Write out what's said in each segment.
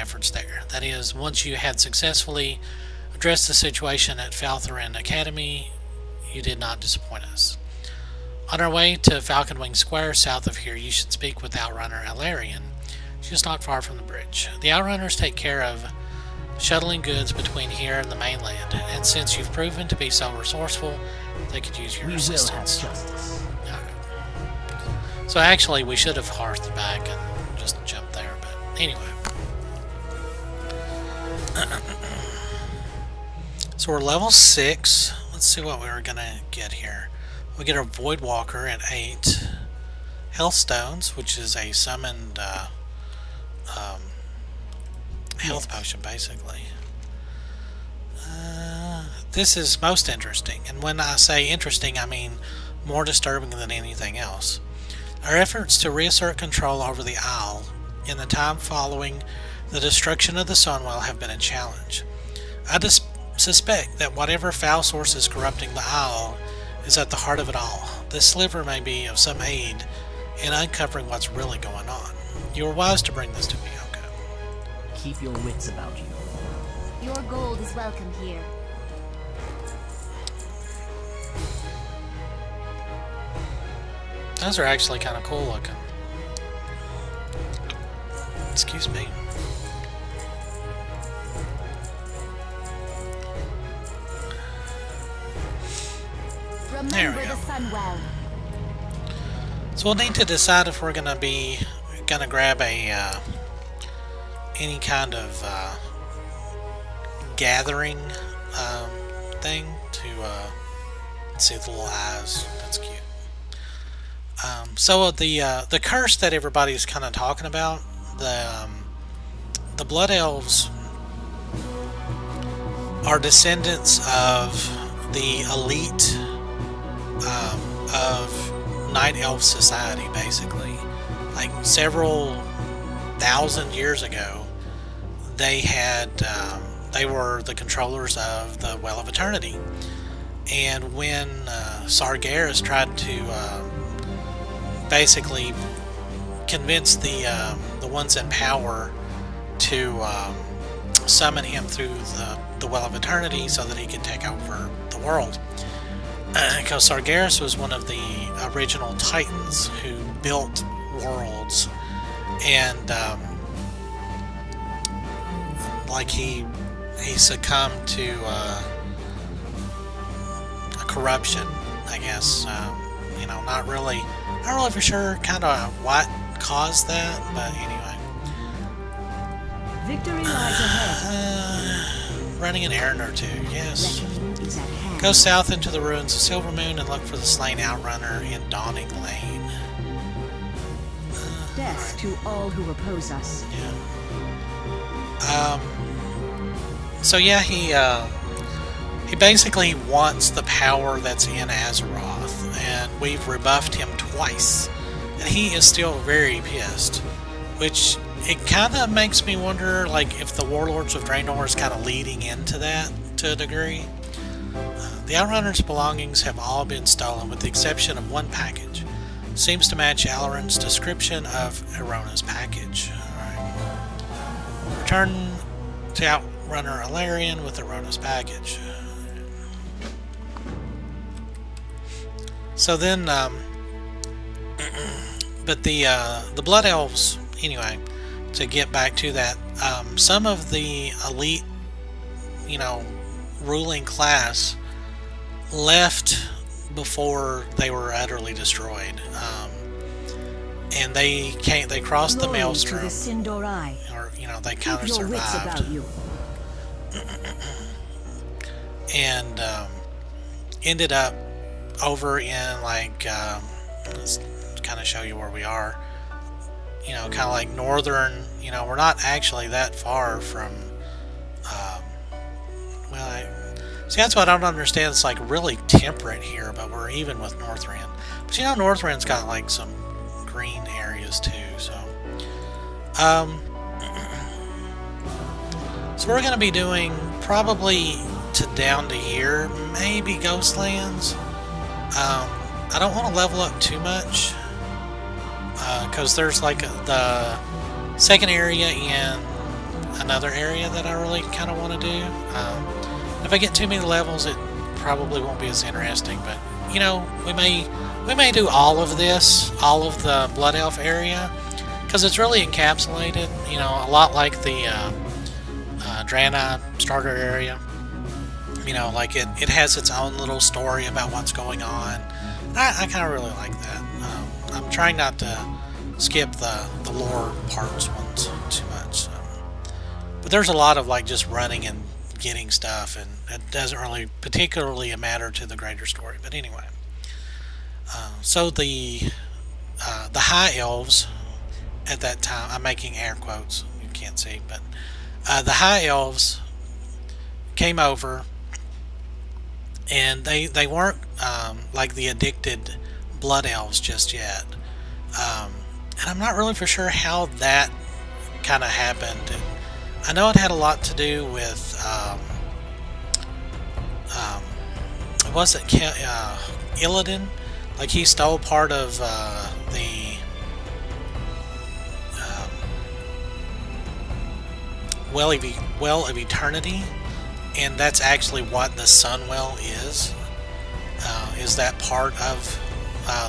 efforts there. That is, once you had successfully addressed the situation at Faltherin Academy, you did not disappoint us. On our way to Falconwing Square, south of here, you should speak with Outrunner Alarian. She's not far from the bridge. The Outrunners take care of shuttling goods between here and the mainland, and since you've proven to be so resourceful, they could use your assistance. Okay. So actually, we should have hearthed back and just jumped there, but anyway. So we're level 6. Let's see what we were going to get here. We get a Void Walker at 8. Health Stones, which is a summoned health potion, basically. This is most interesting, and when I say interesting, I mean more disturbing than anything else. Our efforts to reassert control over the Isle in the time following the destruction of the Sunwell have been a challenge. I suspect that whatever foul source is corrupting the Isle is at the heart of it all. This sliver may be of some aid in uncovering what's really going on. You were wise to bring this to me, Oko. Keep your wits about you. Your gold is welcome here. Those are actually kind of cool looking. Excuse me. There we go. So we'll need to decide if we're gonna grab a any kind of gathering thing to let's see the little eyes. That's cute. So the curse that everybody's kind of talking about, the Blood Elves are descendants of the elite of Night Elf society, basically. Like several thousand years ago, they were the controllers of the Well of Eternity. And when Sargeras tried to basically convince the ones in power to summon him through the Well of Eternity so that he could take over the world. Because Sargeras was one of the original Titans who built worlds, and like he succumbed to a corruption, I guess. Not really for sure kind of what caused that, but anyway. Victory lies ahead. Running an errand or two, yes. Go south into the ruins of Silvermoon and look for the slain Outrunner in Dawning Lane. Death to all who oppose us. Yeah. So yeah, he basically wants the power that's in Azeroth, and we've rebuffed him twice, and he is still very pissed. Which it kind of makes me wonder, like, if the Warlords of Draenor is kind of leading into that to a degree. The Outrunner's belongings have all been stolen, with the exception of one package. Seems to match Alarin's description of Arona's package. Alright. Return to Outrunner Alarian with Arona's package. So then, but the Blood Elves, anyway, to get back to that, some of the elite, ruling class left before they were utterly destroyed, and they crossed the Maelstrom, or they kind of survived, and ended up over in let's kind of show you where we are. Kind of like northern. We're not actually that far from. See, that's what I don't understand. It's like really temperate here, but we're even with Northrend. But Northrend's got like some green areas too. So, so we're going to be doing probably down to here, maybe Ghostlands. I don't want to level up too much because there's like the second area in another area that I really kind of want to do. If I get too many levels, it probably won't be as interesting. But you know, we may do all of this, all of the Blood Elf area, because it's really encapsulated. You know, a lot like the Draenei starter area. You know, like it has its own little story about what's going on. I kind of really like that. I'm trying not to skip the lore parts ones too much. But there's a lot of like just running and getting stuff, and it doesn't really particularly matter to the greater story. But anyway, so the High Elves at that time, I'm making air quotes, you can't see, but the High Elves came over, and they weren't like the addicted Blood Elves just yet. And I'm not really for sure how that kind of happened. And I know it had a lot to do with was it Illidan? Like he stole part of the well of Eternity, and that's actually what the Sunwell is. Is that part of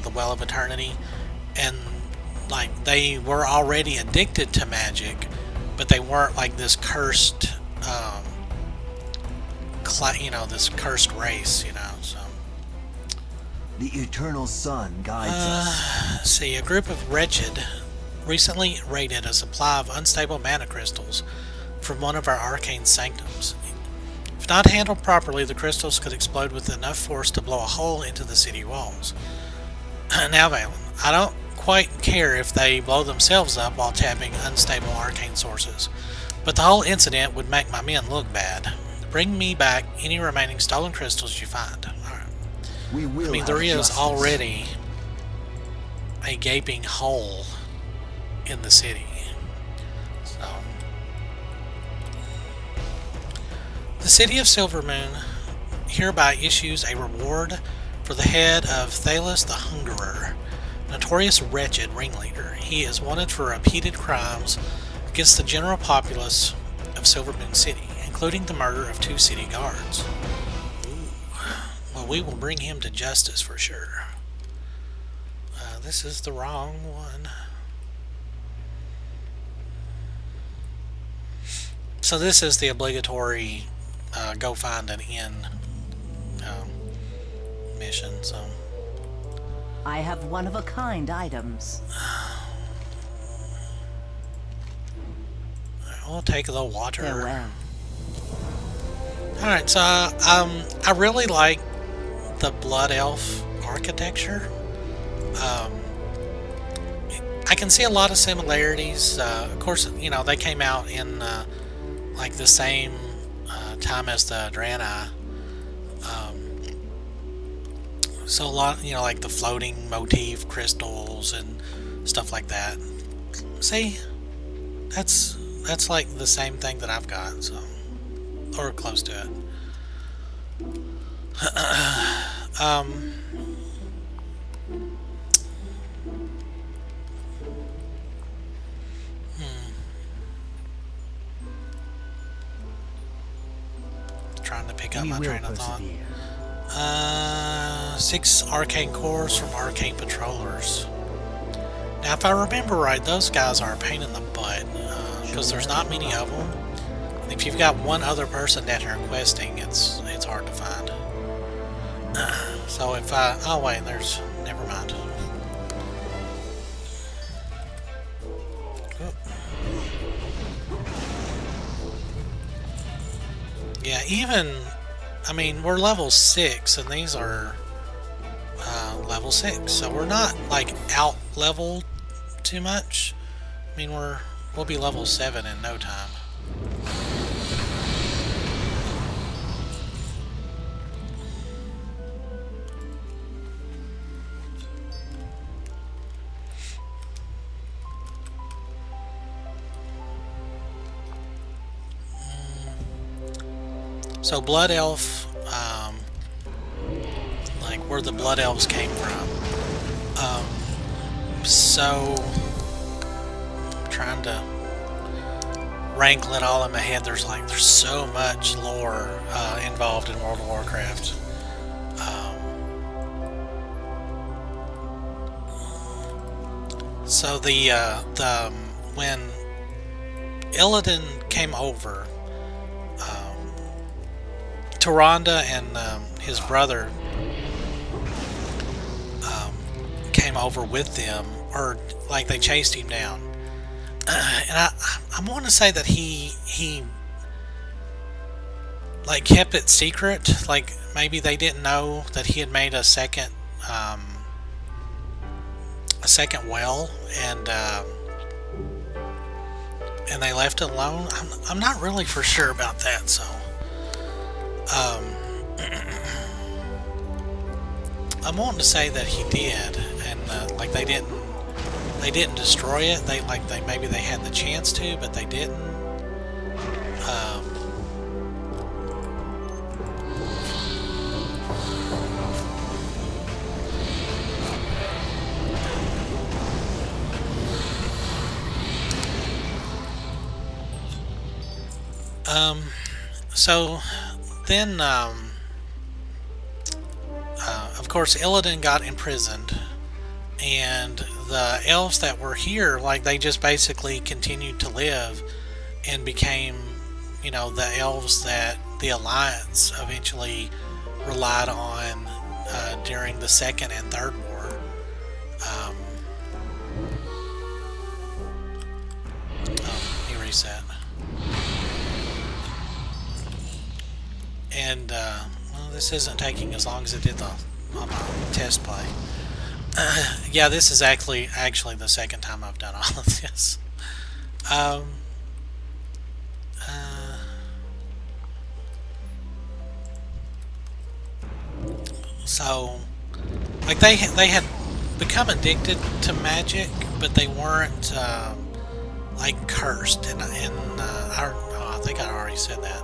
the Well of Eternity? And like they were already addicted to magic, but they weren't like this cursed, this cursed race, So the eternal sun guides us. see, a group of wretched recently raided a supply of unstable mana crystals from one of our arcane sanctums. If not handled properly, the crystals could explode with enough force to blow a hole into the city walls. Now, Valen, I don't quite care if they blow themselves up while tapping unstable arcane sources, but the whole incident would make my men look bad. Bring me back any remaining stolen crystals you find. Alright. We will. I mean, there is already a gaping hole in the city. So, the city of Silvermoon hereby issues a reward for the head of Thalos the Hungerer, notorious wretched ringleader. He is wanted for repeated crimes against the general populace of Silvermoon City, including the murder of 2 city guards. Ooh. Well, we will bring him to justice for sure. This is the wrong one. So this is the obligatory go find an inn mission. So I have one-of-a-kind items. We'll take the water. Farewell. Alright, so I really like the Blood Elf architecture. I can see a lot of similarities. Of course, they came out in like the same time as the Draenei. So a lot, like the floating motif crystals and stuff like that. See, that's like the same thing that I've got, so, or close to it. Trying to pick up my train of thought. 6 arcane cores from arcane patrollers. Now, if I remember right, those guys are a pain in the butt, because there's not many of them. And if you've got one other person down here questing, it's hard to find. So if oh wait, never mind. Oh. Yeah, I mean, we're level 6, and these are level 6, so we're not like out leveled too much. I mean, we'll be level 7 in no time. So Blood Elf, like where the Blood Elves came from. So, I'm trying to wrangle it all in my head. There's so much lore involved in World of Warcraft. So when Illidan came over, Tyrande and his brother came over with them, or like they chased him down. And I want to say that he like kept it secret. Like maybe they didn't know that he had made a second well, and they left it alone. I'm not really for sure about that. So I'm wanting to say that he did, and like they didn't destroy it. Maybe they had the chance to, but they didn't. So then, of course, Illidan got imprisoned, and the elves that were here, like, they just basically continued to live and became, you know, the elves that the Alliance eventually relied on during the Second and Third War. Let me reset. And well, this isn't taking as long as it did on my test play. Yeah, this is actually the second time I've done all of this. So, like they had become addicted to magic, but they weren't like cursed. And I think I already said that.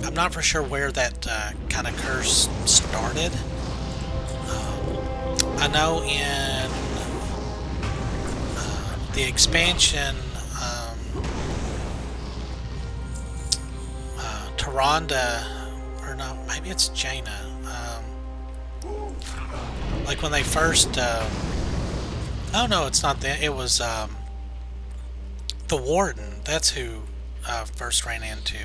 I'm not for sure where that kind of curse started. I know in the expansion, Tyrande, or no, maybe it's Jaina. Like when they first, oh no, it's not that. It was the Warden. That's who first ran into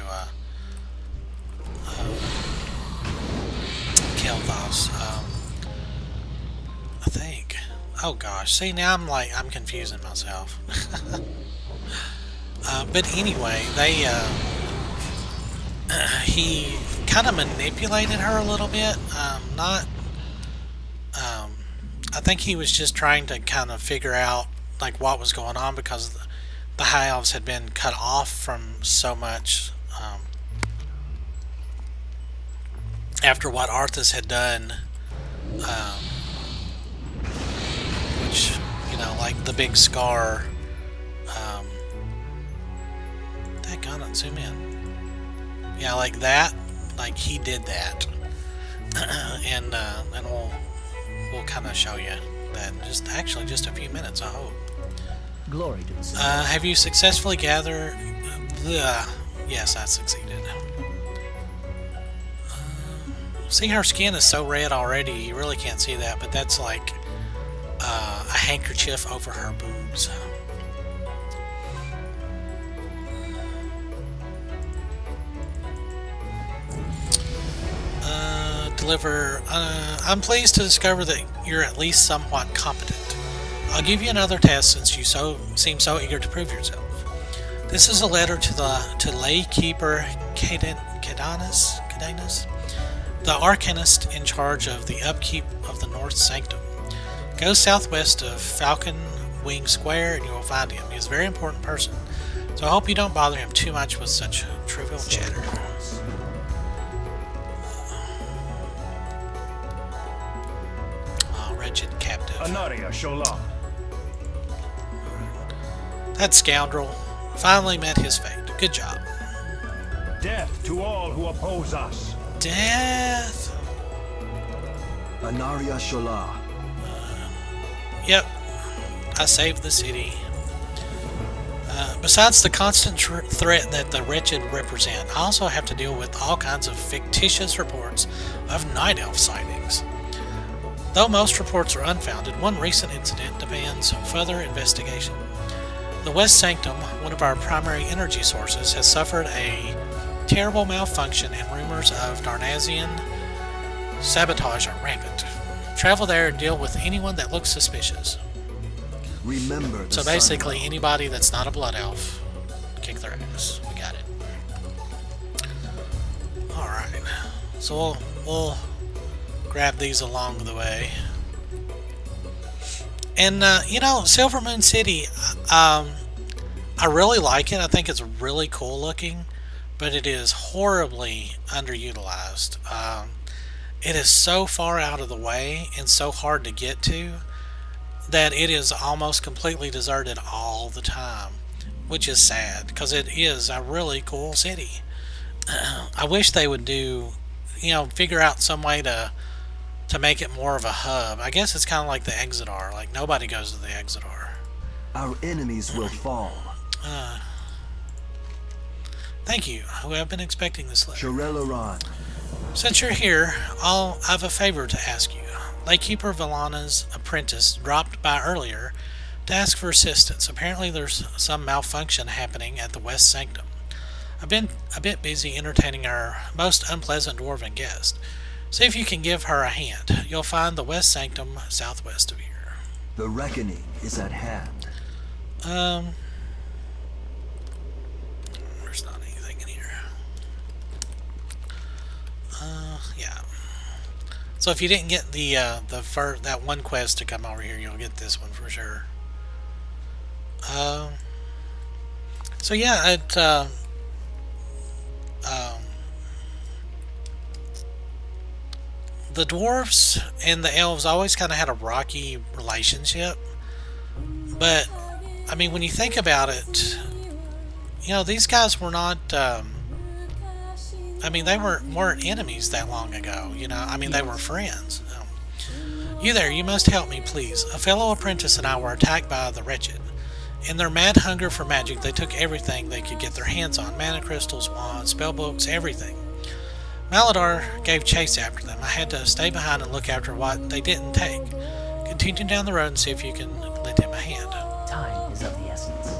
Kel'Thas. I think. Oh gosh, see now I'm confusing myself. But anyway, he kind of manipulated her a little bit. I think he was just trying to kind of figure out like what was going on, because the High Elves had been cut off from so much after what Arthas had done. Which, you know, like the big scar. Daggone it, zoom in. Yeah, like that. Like he did that, and we'll kind of show you that in just a few minutes, I hope. Glory to the sun. Have you successfully gathered? Yes, I succeeded. See, her skin is so red already. You really can't see that, but that's like a handkerchief over her boobs. I'm pleased to discover that you're at least somewhat competent. I'll give you another test since you seem so eager to prove yourself. This is a letter to Lay Keeper Cadanus, the Arcanist in charge of the upkeep of the North Sanctum. Go southwest of Falcon Wing Square and you will find him. He's a very important person, so I hope you don't bother him too much with such trivial chatter. Oh, wretched captive. Anaria Shola. That scoundrel finally met his fate. Good job. Death to all who oppose us. Death. Anaria Shola. Yep. I saved the city. Besides the constant threat that the wretched represent, I also have to deal with all kinds of fictitious reports of night elf sightings. Though most reports are unfounded, one recent incident demands further investigation. The West Sanctum, one of our primary energy sources, has suffered a terrible malfunction and rumors of Darnazian sabotage are rampant. Travel there and deal with anyone that looks suspicious. Remember the So sun basically, realm. anybody that's not a blood elf, kick their ass. We got it. Alright. So we'll grab these along the way. And, you know, Silver Moon City, I really like it. I think it's really cool looking, but it is horribly underutilized. It is so far out of the way and so hard to get to that it is almost completely deserted all the time, which is sad because it is a really cool city. I wish they would do, you know, figure out some way to make it more of a hub. I guess it's kind of like the Exodar. Like, nobody goes to the Exodar. Our enemies will fall. Thank you. I've been expecting this letter. Shirelaran. Since you're here, I've a favor to ask you. Lightkeeper Villana's apprentice dropped by earlier to ask for assistance. Apparently there's some malfunction happening at the West Sanctum. I've been a bit busy entertaining our most unpleasant dwarven guest. See if you can give her a hand. You'll find the West Sanctum southwest of here. The reckoning is at hand. There's not anything in here. Yeah. So if you didn't get that one quest to come over here, you'll get this one for sure. So yeah, the dwarves and the elves always kind of had a rocky relationship, but I mean, when you think about it, you know, these guys were not. I mean, they weren't enemies that long ago. You know, I mean, they were friends. You there, you must help me, please. A fellow apprentice and I were attacked by the wretched. In their mad hunger for magic, they took everything they could get their hands on. Mana crystals, wands, spellbooks, everything. Maladar gave chase after them. I had to stay behind and look after what they didn't take. Continue down the road and see if you can lend him a hand. Time is of the essence.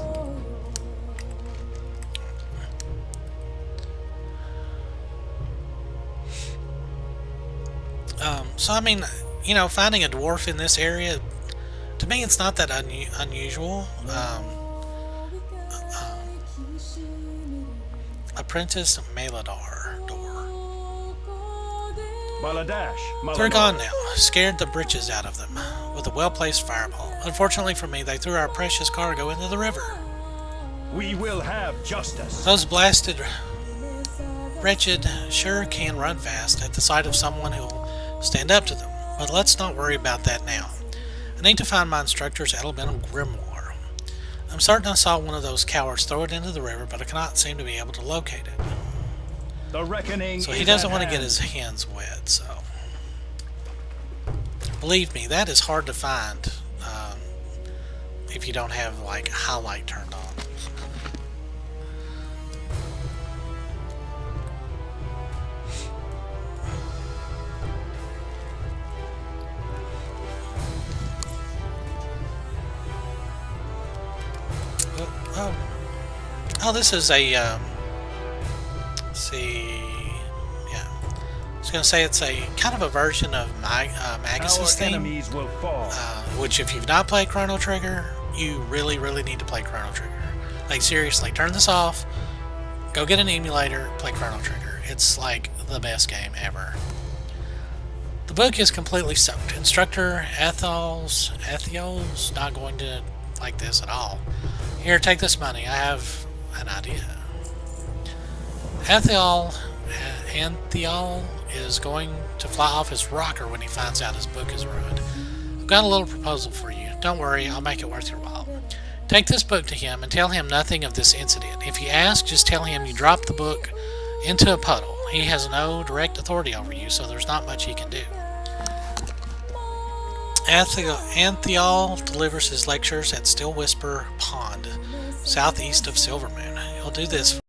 So, I mean, you know, finding a dwarf in this area, to me, it's not that unusual. Apprentice Maladar door. Baladash. They're gone now. Scared the britches out of them with a well-placed fireball. Unfortunately for me, they threw our precious cargo into the river. We will have justice. Those blasted wretched sure can run fast at the sight of someone who'll stand up to them. But let's not worry about that now. I need to find my instructor's elemental grimoire. I'm certain I saw one of those cowards throw it into the river, but I cannot seem to be able to locate it. The reckoning. So he doesn't want to get his hands wet, so. Believe me, that is hard to find if you don't have, like, highlight turned on. Oh, this is a, let's see, yeah. I was going to say it's a kind of a version of Magus's Our theme, enemies will fall. which if you've not played Chrono Trigger, you really, really need to play Chrono Trigger. Like, seriously, turn this off, go get an emulator, play Chrono Trigger. It's like the best game ever. The book is completely soaked. Instructor Ethel's not going to like this at all. Here, take this money. I have an idea. Anthiol is going to fly off his rocker when he finds out his book is ruined. I've got a little proposal for you. Don't worry, I'll make it worth your while. Take this book to him and tell him nothing of this incident. If he asks, just tell him you dropped the book into a puddle. He has no direct authority over you, so there's not much he can do. Anthiol delivers his lectures at Still Whisper Pond, southeast of Silvermoon. He'll do this